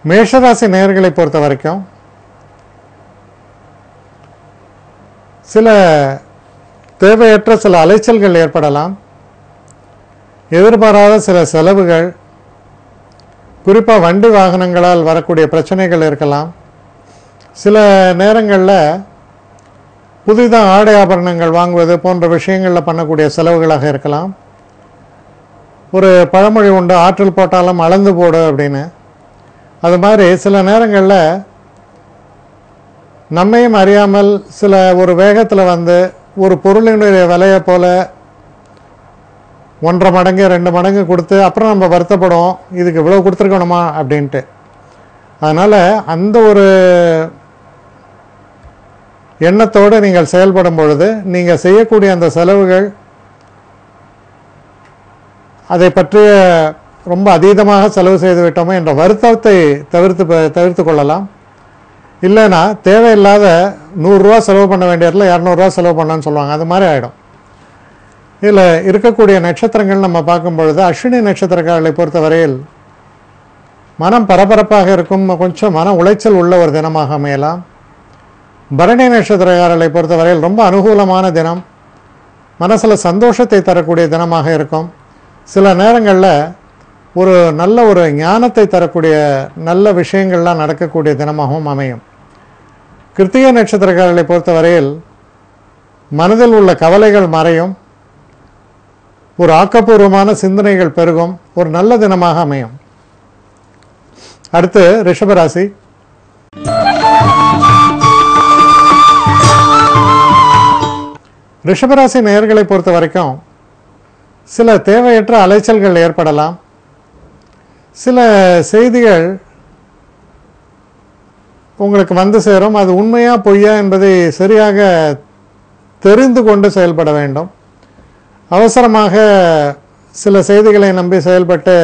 மேஷராசி நேயர்களை பொறுத்த வரைக்கும் சில தேவையற்ற சில அலைச்சல்கள் ஏற்படலாம். எதிர்பாராத சில செலவுகள், குறிப்பாக வண்டி வாகனங்களால் வரக்கூடிய பிரச்சனைகள் இருக்கலாம். சில நேரங்களில் புதிதாக ஆடை ஆபரணங்கள் வாங்குவது போன்ற விஷயங்களில் பண்ணக்கூடிய செலவுகளாக இருக்கலாம். ஒரு பழமொழி உண்டு, ஆற்றில் போட்டாலும் அளந்து போடு அப்படின்னு. அது மாதிரி சில நேரங்களில் நம்மையும் அறியாமல் சில ஒரு வேகத்தில் வந்து ஒரு பொருளினுடைய விலையை போல் 1.5 மடங்கு 2 மடங்கு கொடுத்து அப்புறம் நம்ம வருத்தப்படுவோம், இதுக்கு இவ்வளோ கொடுத்துருக்கணுமா அப்படின்ட்டு. அதனால் அந்த ஒரு எண்ணத்தோடு நீங்கள் செயல்படும் பொழுது நீங்கள் செய்யக்கூடிய அந்த செலவுகள் அதை பற்றிய ரொம்ப அதீதமாக செலவு செய்து விட்டோமோ என்ற வருத்தத்தை தவிர்த்து கொள்ளலாம். இல்லைன்னா தேவையில்லாத 100 ரூபா செலவு பண்ண வேண்டியதில் 200 ரூபா செலவு பண்ணான்னு சொல்லுவாங்க, அது மாதிரி ஆகிடும். இதில் இருக்கக்கூடிய நட்சத்திரங்கள் நம்ம பார்க்கும் பொழுது அஸ்வினி நட்சத்திரக்காரர்களை பொறுத்தவரையில் மனம் பரபரப்பாக இருக்கும், கொஞ்சம் மன உளைச்சல் உள்ள ஒரு தினமாக அமையலாம். பரணி நட்சத்திரக்காரர்களை பொறுத்தவரையில் ரொம்ப அனுகூலமான தினம், மனசில் சந்தோஷத்தை தரக்கூடிய தினமாக இருக்கும். சில நேரங்களில் ஒரு நல்ல ஒரு ஞானத்தை தரக்கூடிய நல்ல விஷயங்கள்லாம் நடக்கக்கூடிய தினமாகவும் அமையும். கிருத்திகை நட்சத்திரக்காரர்களை பொறுத்தவரையில் மனதில் உள்ள கவலைகள் மறையும், ஒரு ஆக்கப்பூர்வமான சிந்தனைகள் பெருகும், ஒரு நல்ல தினமாக அமையும். அடுத்து ரிஷபராசி. ரிஷபராசி நேயர்களை பொறுத்த வரைக்கும் சில தேவையற்ற அலைச்சல்கள் ஏற்படலாம். சில செய்திகள் உங்களுக்கு வந்து சேரும், அது உண்மையா பொய்யா என்பதை சரியாக தெரிந்து கொண்டு செயல்பட வேண்டும். அவசரமாக சில செய்திகளை நம்பி செயல்பட்டு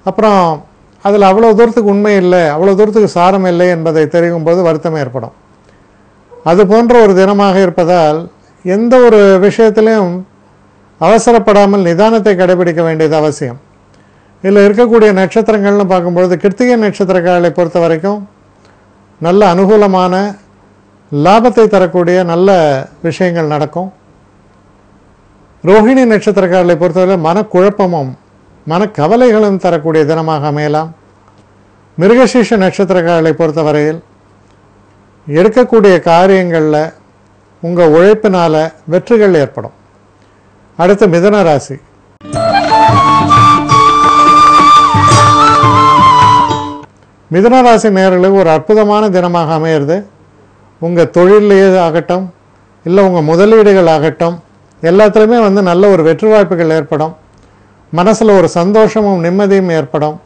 அப்புறம் அதில் அவ்வளோ தூரத்துக்கு உண்மை இல்லை, அவ்வளோ தூரத்துக்கு சாரம் இல்லை என்பதை தெரியும் போது வருத்தம் ஏற்படும். அது போன்ற ஒரு தினமாக இருப்பதால் எந்த ஒரு விஷயத்திலையும் அவசரப்படாமல் நிதானத்தை கடைபிடிக்க வேண்டியது அவசியம். இதில் இருக்கக்கூடிய நட்சத்திரங்கள்னு பார்க்கும்பொழுது கிருத்திகை நட்சத்திரக்காரர்களை பொறுத்த வரைக்கும் நல்ல அனுகூலமான லாபத்தை தரக்கூடிய நல்ல விஷயங்கள் நடக்கும். ரோஹிணி நட்சத்திரக்காரர்களை பொறுத்தவரை மனக்குழப்பமும் மனக்கவலைகளும் தரக்கூடிய தினமாக அமையலாம். மிருகசீஷ நட்சத்திரக்காரர்களை பொறுத்தவரையில் எடுக்கக்கூடிய காரியங்களில் உங்கள் உழைப்பினால் வெற்றிகள் ஏற்படும். அடுத்து மிதுன ராசி. மிதுன ராசி நேயர்களுக்கு ஒரு அற்புதமான தினமாக அமையிறது. உங்கள் தொழிலே ஆகட்டும், இல்லை உங்கள் முதலீடுகள் ஆகட்டும், எல்லாத்துலேயுமே வந்து நல்ல ஒரு வெற்றி வாய்ப்புகள் ஏற்படும். மனசில் ஒரு சந்தோஷமும் நிம்மதியும் ஏற்படும்.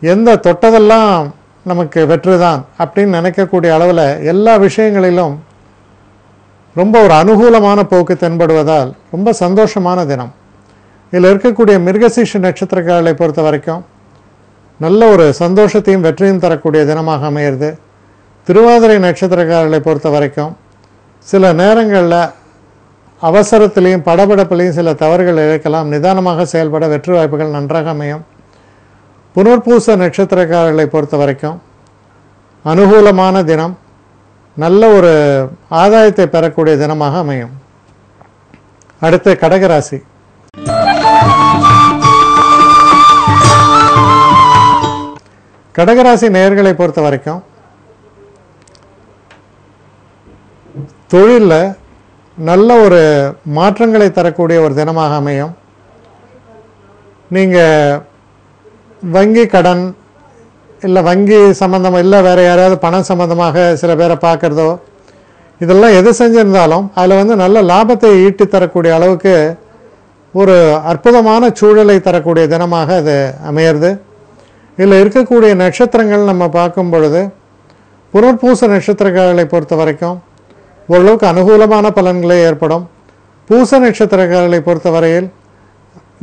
எந்த தொட்டதெல்லாம் நமக்கு வெற்றி தான் அப்படின்னு நினைக்கக்கூடிய அளவில் எல்லா விஷயங்களிலும் ரொம்ப ஒரு அனுகூலமான போக்கு தென்படுவதால் ரொம்ப சந்தோஷமான தினம். இதில் இருக்கக்கூடிய மிருகசீஷ நட்சத்திரக்காரர்களை பொறுத்த வரைக்கும் நல்ல ஒரு சந்தோஷத்தையும் வெற்றியும் தரக்கூடிய தினமாக அமையிறது. திருவாதிரை நட்சத்திரக்காரர்களை பொறுத்த வரைக்கும் சில நேரங்களில் அவசரத்திலையும் படபடப்பிலையும் சில தவறுகள் இழைக்கலாம், நிதானமாக செயல்பட வெற்றி வாய்ப்புகள் நன்றாக அமையும். புனர்பூச நட்சத்திரக்காரர்களை பொறுத்த வரைக்கும் அனுகூலமான தினம், நல்ல ஒரு ஆதாயத்தை பெறக்கூடிய தினமாக அமையும். அடுத்து கடகராசி. கடகராசி நேயர்களை பொறுத்த வரைக்கும் தொழிலில் நல்ல ஒரு மாற்றங்களை தரக்கூடிய ஒரு தினமாக அமையும். நீங்கள் வங்கி கடன் இல்லை வங்கி சம்பந்தமாக இல்லை வேறு யாராவது பணம் சம்பந்தமாக சில பேரை பார்க்குறதோ இதெல்லாம் எது செஞ்சிருந்தாலும் அதில் வந்து நல்ல லாபத்தை ஈட்டி தரக்கூடிய அளவுக்கு ஒரு அற்புதமான சூழலை தரக்கூடிய தினமாக அது அமையிறது. இதில் இருக்கக்கூடிய நட்சத்திரங்கள் நம்ம பார்க்கும் பொழுது புனர்பூச நட்சத்திரக்காரர்களை பொறுத்த வரைக்கும் ஓரளவுக்கு அனுகூலமான பலன்களே ஏற்படும். பூச நட்சத்திரக்காரர்களை பொறுத்தவரையில்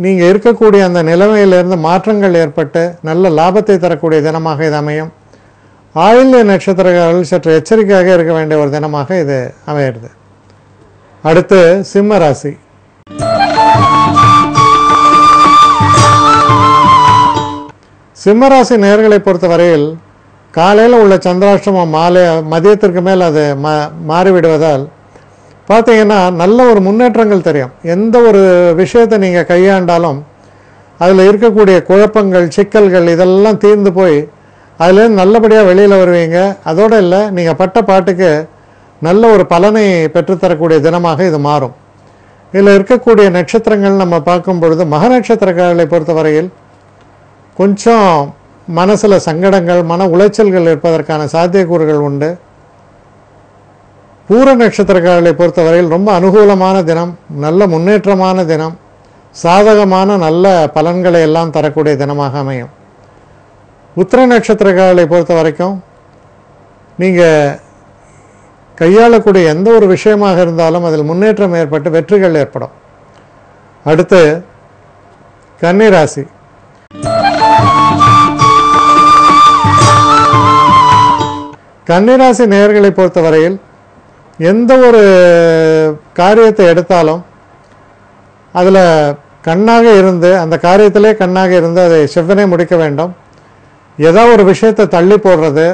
நீங்கள் இருக்கக்கூடிய அந்த நிலைமையிலிருந்து மாற்றங்கள் ஏற்பட்டு நல்ல லாபத்தை தரக்கூடிய தினமாக இது அமையும். ஆயில்ய நட்சத்திரக்காரர்கள் சற்று எச்சரிக்கையாக இருக்க வேண்டிய ஒரு தினமாக இது அமையிறது. அடுத்து சிம்ம ராசி. சிம்மராசி நேயர்களை பொறுத்தவரையில் காலையில் உள்ள சந்திராஷ்டமம் மதியத்திற்கு மேல் அது மாறிவிடுவதால் பார்த்தீங்கன்னா நல்ல ஒரு முன்னேற்றங்கள் தெரியும். எந்த ஒரு விஷயத்தை நீங்கள் கையாண்டாலும் அதில் இருக்கக்கூடிய குழப்பங்கள், சிக்கல்கள் இதெல்லாம் தீர்ந்து போய் அதுலேருந்து நல்லபடியாக வெளியில் வருவீங்க. அதோடு இல்லை, நீங்கள் பட்ட பாட்டுக்கு நல்ல ஒரு பலனை பெற்றுத்தரக்கூடிய தினமாக இது மாறும். இதில் இருக்கக்கூடிய நட்சத்திரங்கள் நம்ம பார்க்கும் பொழுது மக நட்சத்திரக்காரர்களை பொறுத்தவரையில் கொஞ்சம் மனசில் சங்கடங்கள், மன உளைச்சல்கள் இருப்பதற்கான சாத்தியக்கூறுகள் உண்டு. பூர நட்சத்திரக்காரர்களை பொறுத்தவரையில் ரொம்ப அனுகூலமான தினம், நல்ல முன்னேற்றமான தினம், சாதகமான நல்ல பலன்களை எல்லாம் தரக்கூடிய தினமாக அமையும். உத்திர நட்சத்திரக்காரர்களை பொறுத்த வரைக்கும் நீங்கள் கையாளக்கூடிய எந்த ஒரு விஷயமாக இருந்தாலும் அதில் முன்னேற்றம் ஏற்பட்டு வெற்றிகள் ஏற்படும். அடுத்து கன்னிராசி. கன்னிராசி நேயர்களை பொறுத்தவரையில் எந்த ஒரு காரியத்தை எடுத்தாலும் அதில் கண்ணாக இருந்து, அந்த காரியத்திலே கண்ணாக இருந்து அதை செவ்வனே முடிக்க வேண்டும். ஏதாவது ஒரு விஷயத்தை தள்ளி போடுறது,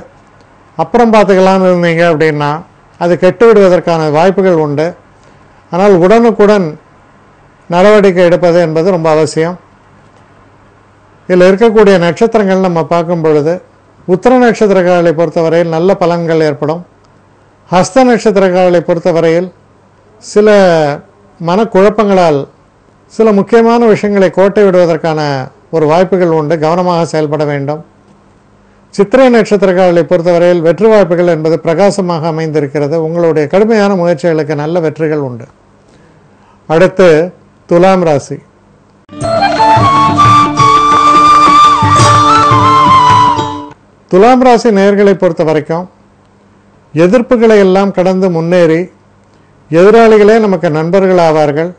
அப்புறம் பார்த்துக்கலான்னு இருந்தீங்க அப்படின்னா அது கெட்டு விடுவதற்கான வாய்ப்புகள் உண்டு. ஆனால் உடனுக்குடன் நடவடிக்கை எடுப்பது என்பது ரொம்ப அவசியம். இதில் இருக்கக்கூடிய நட்சத்திரங்கள் நம்ம பார்க்கும் பொழுது உத்திர நட்சத்திரக்காரர்களை பொறுத்தவரையில் நல்ல பலன்கள் ஏற்படும். ஹஸ்த நட்சத்திரக்காரர்களை பொறுத்தவரையில் சில மனக்குழப்பங்களால் சில முக்கியமான விஷயங்களை கோட்டை விடுவதற்கான ஒரு வாய்ப்புகள் உண்டு. கவனமாக செயல்பட வேண்டும். சித்திரை நட்சத்திரக்காரர்களை பொறுத்தவரையில் வெற்றி வாய்ப்புகள் என்பது பிரகாசமாக அமைந்திருக்கிறது. உங்களுடைய கடுமையான முயற்சிகளுக்கு நல்ல வெற்றிகள் உண்டு. அடுத்து துலாம் ராசி. துலாம் ராசி நேயர்களை பொறுத்த வரைக்கும் எதிர்ப்புகளை எல்லாம் கடந்து முன்னேறி எதிராளிகளே நமக்கு நண்பர்கள் ஆவார்கள்.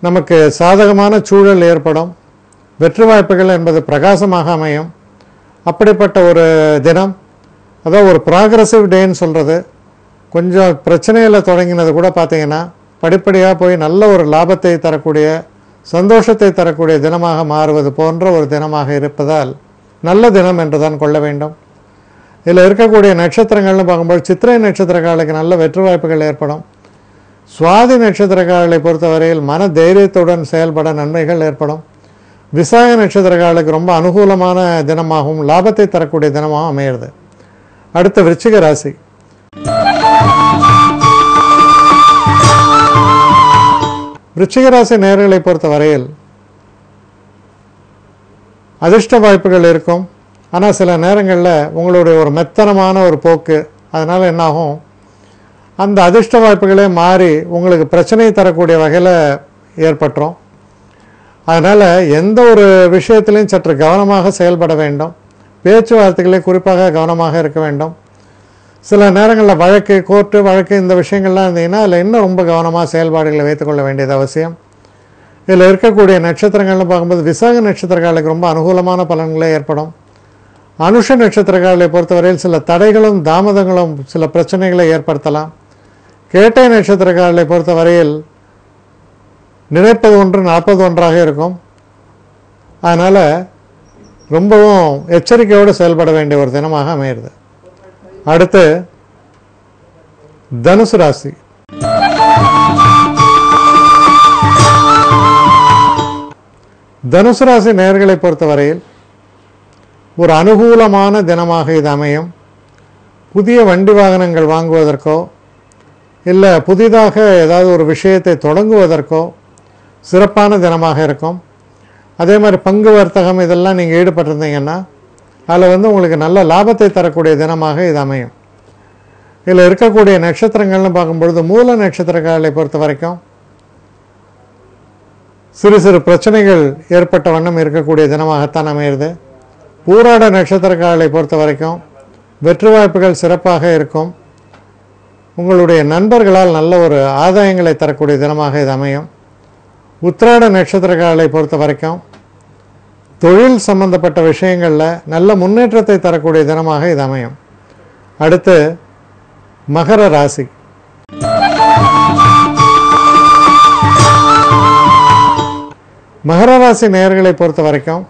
நமக்கு சாதகமான சூழல் ஏற்படும். வெற்றி வாய்ப்புகள் என்பது பிரகாசமாக அமையும். அப்படிப்பட்ட ஒரு தினம், அதாவது ஒரு ப்ராக்ரஸிவ் டேன்னு சொல்கிறது. கொஞ்சம் பிரச்சனையில் தொடங்கினது கூட பார்த்தீங்கன்னா படிப்படியாக போய் நல்ல ஒரு லாபத்தை தரக்கூடிய, சந்தோஷத்தை தரக்கூடிய தினமாக மாறுவது போன்ற ஒரு தினமாக இருப்பதால் நல்ல தினம் என்று தான் கொள்ள வேண்டும். இதில் இருக்கக்கூடிய நட்சத்திரங்கள்னு பார்க்கும்போது சித்திரை நட்சத்திரக்காரர்களுக்கு நல்ல வெற்றி வாய்ப்புகள் ஏற்படும். சுவாதி நட்சத்திரக்காரர்களை பொறுத்தவரையில் மன தைரியத்துடன் செயல்பட நன்மைகள் ஏற்படும். விசாக நட்சத்திரக்காரர்களுக்கு ரொம்ப அனுகூலமான தினமாகவும் லாபத்தை தரக்கூடிய தினமாகவும் அமையிறது. அடுத்த விருச்சிக ராசி. விருச்சிக ராசி நேயர்களை பொறுத்த வரையில் அதிர்ஷ்ட வாய்ப்புகள் இருக்கும். ஆனால் சில நேரங்களில் உங்களுடைய ஒரு மெத்தனமான ஒரு போக்கு, அதனால் என்னாகும், அந்த அதிர்ஷ்ட வாய்ப்புகளே மாறி உங்களுக்கு பிரச்சனை தரக்கூடிய வகையில் ஏற்பட்டுரும். அதனால் எந்த ஒரு விஷயத்திலையும் சற்று கவனமாக செயல்பட வேண்டும். பேச்சுவார்த்தைகளே குறிப்பாக கவனமாக இருக்க வேண்டும். சில நேரங்களில் வழக்கு, கோர்ட்டு வழக்கு இந்த விஷயங்கள்லாம் இருந்தீங்கன்னா அதில் இன்னும் ரொம்ப கவனமாக செயல்பாடுகளை வைத்துக்கொள்ள வேண்டியது அவசியம். இதில் இருக்கக்கூடிய நட்சத்திரங்கள்னு பார்க்கும்போது விசாக நட்சத்திரக்காரர்களுக்கு ரொம்ப அனுகூலமான பலன்களே ஏற்படும். அனுஷ நட்சத்திரக்காரர்களை பொறுத்தவரையில் சில தடைகளும் தாமதங்களும் சில பிரச்சனைகளை ஏற்படுத்தலாம். கேட்டை நட்சத்திரக்காரர்களை பொறுத்தவரையில் நினைப்பது ஒன்று நடப்பது ஒன்றாக இருக்கும். அதனால் ரொம்பவும் எச்சரிக்கையோடு செயல்பட வேண்டிய ஒரு தினமாக அமைகிறது. அடுத்து தனுசு ராசி. தனுசு ராசி நேயர்களை பொறுத்தவரையில் ஒரு அனுகூலமான தினமாக இது அமையும். புதிய வண்டி வாகனங்கள் வாங்குவதற்கோ இல்லை புதிதாக ஏதாவது ஒரு விஷயத்தை தொடங்குவதற்கோ சிறப்பான தினமாக இருக்கும். அதே மாதிரி பங்கு வர்த்தகம் இதெல்லாம் நீங்கள் ஈடுபட்டிருந்தீங்கன்னா அதில் உங்களுக்கு நல்ல லாபத்தை தரக்கூடிய தினமாக இது அமையும். இதில் இருக்கக்கூடிய நட்சத்திரங்கள்னு பார்க்கும்பொழுது மூல நட்சத்திரக்காரர்களை பொறுத்த வரைக்கும் சிறு சிறு பிரச்சனைகள் ஏற்பட்ட வண்ணம் இருக்கக்கூடிய தினமாகத்தான் அமைகிறது. பூராட நட்சத்திரக்காரர்களை பொறுத்த வரைக்கும் வெற்றி வாய்ப்புகள் சிறப்பாக இருக்கும். உங்களுடைய நண்பர்களால் நல்ல ஒரு ஆதாயங்களை தரக்கூடிய தினமாக இது அமையும். உத்திராட நட்சத்திரக்காரர்களை பொறுத்த வரைக்கும் தொழில் சம்பந்தப்பட்ட விஷயங்களில் நல்ல முன்னேற்றத்தை தரக்கூடிய தினமாக இது அமையும். அடுத்து மகர ராசி. மகர ராசி நேயர்களை பொறுத்த வரைக்கும்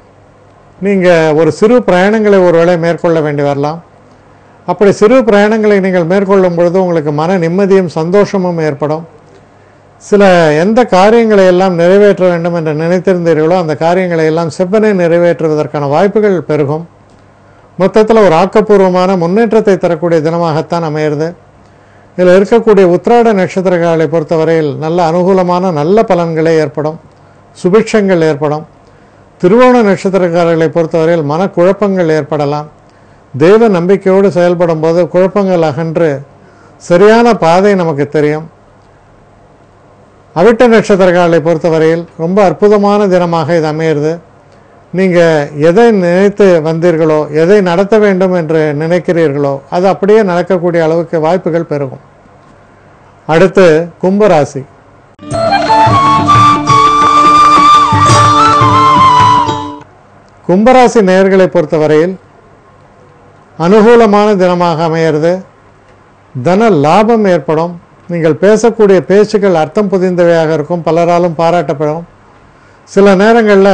நீங்கள் ஒரு சிறு பிரயாணங்களை ஒருவேளை மேற்கொள்ள வேண்டி வரலாம். அப்படி சிறு பிரயாணங்களை நீங்கள் மேற்கொள்ளும் பொழுது உங்களுக்கு மன நிம்மதியும் சந்தோஷமும் ஏற்படும். சில எந்த காரியங்களை எல்லாம் நிறைவேற்ற வேண்டும் என்று நினைத்திருந்தீர்களோ அந்த காரியங்களை எல்லாம் செவ்வனே நிறைவேற்றுவதற்கான வாய்ப்புகள் பெருகும். மொத்தத்தில் ஒரு ஆக்கப்பூர்வமான முன்னேற்றத்தை தரக்கூடிய தினமாகத்தான் அமையிறது. இதில் இருக்கக்கூடிய உத்திராட நட்சத்திரங்களை பொறுத்தவரையில் நல்ல அனுகூலமான நல்ல பலன்களே ஏற்படும், சுபிட்சங்கள் ஏற்படும். திருவோண நட்சத்திரக்காரர்களை பொறுத்தவரையில் மனக்குழப்பங்கள் ஏற்படலாம். தெய்வ நம்பிக்கையோடு செயல்படும் போது குழப்பங்கள் அகன்று சரியான பாதை நமக்கு தெரியும். அவிட்ட நட்சத்திரக்காரர்களை பொறுத்தவரையில் ரொம்ப அற்புதமான தினமாக இது அமையிறது. நீங்கள் எதை நினைத்து வந்தீர்களோ, எதை நடத்த வேண்டும் என்று நினைக்கிறீர்களோ அது அப்படியே நடக்கக்கூடிய அளவுக்கு வாய்ப்புகள் பெருகும். அடுத்து கும்பராசி. கும்பராசி நேயர்களை பொறுத்தவரையில் அனுகூலமான தினமாக அமையிறது. தன லாபம் ஏற்படும். நீங்கள் பேசக்கூடிய பேச்சுக்கள் அர்த்தம் புதிந்தவையாக இருக்கும், பலராலும் பாராட்டப்படும். சில நேரங்களில்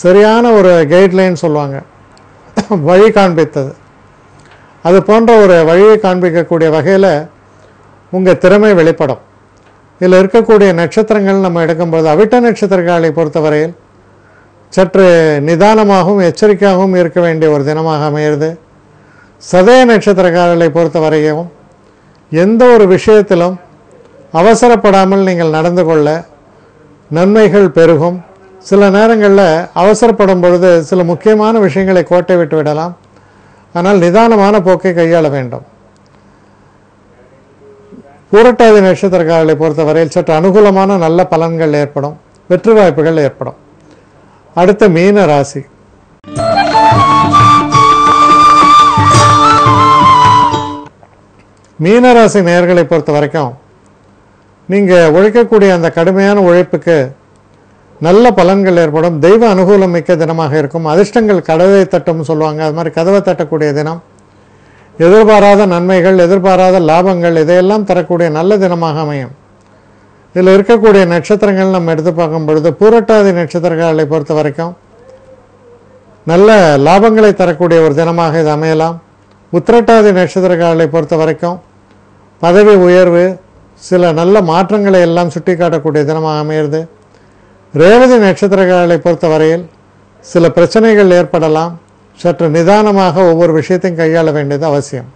சரியான ஒரு கைட்லைன் சொல்லுவாங்க, வழி காண்பித்தது, அது போன்ற ஒரு வழியை காண்பிக்கக்கூடிய வகையில் உங்கள் திறமை வெளிப்படும். இதில் இருக்கக்கூடிய நட்சத்திரங்கள் நம்ம எடுக்கும்போது அவிட்ட நட்சத்திரங்களை பொறுத்தவரையில் சற்று நிதானமாகவும் எச்சரிக்கையாகவும் இருக்க வேண்டிய ஒரு தினமாக அமையிறது. சதய நட்சத்திரக்காரர்களை பொறுத்தவரையும் எந்த ஒரு விஷயத்திலும் அவசரப்படாமல் நீங்கள் நடந்து கொள்ள நன்மைகள் பெருகும். சில நேரங்களில் அவசரப்படும் பொழுது சில முக்கியமான விஷயங்களை கோட்டை விட்டு விடலாம். ஆனால் நிதானமான போக்கை கையாள வேண்டும். பூரட்டாதி நட்சத்திரக்காரர்களை பொறுத்தவரையில் சற்று அனுகூலமான நல்ல பலன்கள் ஏற்படும், வெற்றி வாய்ப்புகள் ஏற்படும். அடுத்த மீன ராசி. மீனராசி நேயர்களை பொறுத்த வரைக்கும் நீங்கள் உழைக்கக்கூடிய அந்த கடுமையான உழைப்புக்கு நல்ல பலன்கள் ஏற்படும். தெய்வ அனுகூலம் மிக்க தினமாக இருக்கும். அதிர்ஷ்டங்கள் கதவை தட்டும் சொல்லுவாங்க, அது மாதிரி கதவை தட்டக்கூடிய தினம். எதிர்பாராத நன்மைகள், எதிர்பாராத லாபங்கள் இதையெல்லாம் தரக்கூடிய நல்ல தினமாக அமையும். இதில் இருக்கக்கூடிய நட்சத்திரங்கள் நம்ம எடுத்து பார்க்கும் பொழுது பூரட்டாதி நட்சத்திரங்களை பொறுத்த வரைக்கும் நல்ல லாபங்களை தரக்கூடிய ஒரு தினமாக இது அமையலாம். உத்திரட்டாதி நட்சத்திரங்களை பொறுத்த வரைக்கும் பதவி உயர்வு, சில நல்ல மாற்றங்களை எல்லாம் சுட்டி காட்டக்கூடிய தினமாக அமையிறது. ரேவதி நட்சத்திரங்களை பொறுத்த வரையில் சில பிரச்சனைகள் ஏற்படலாம். சற்று நிதானமாக ஒவ்வொரு விஷயத்தையும் கையாள வேண்டியது அவசியம்.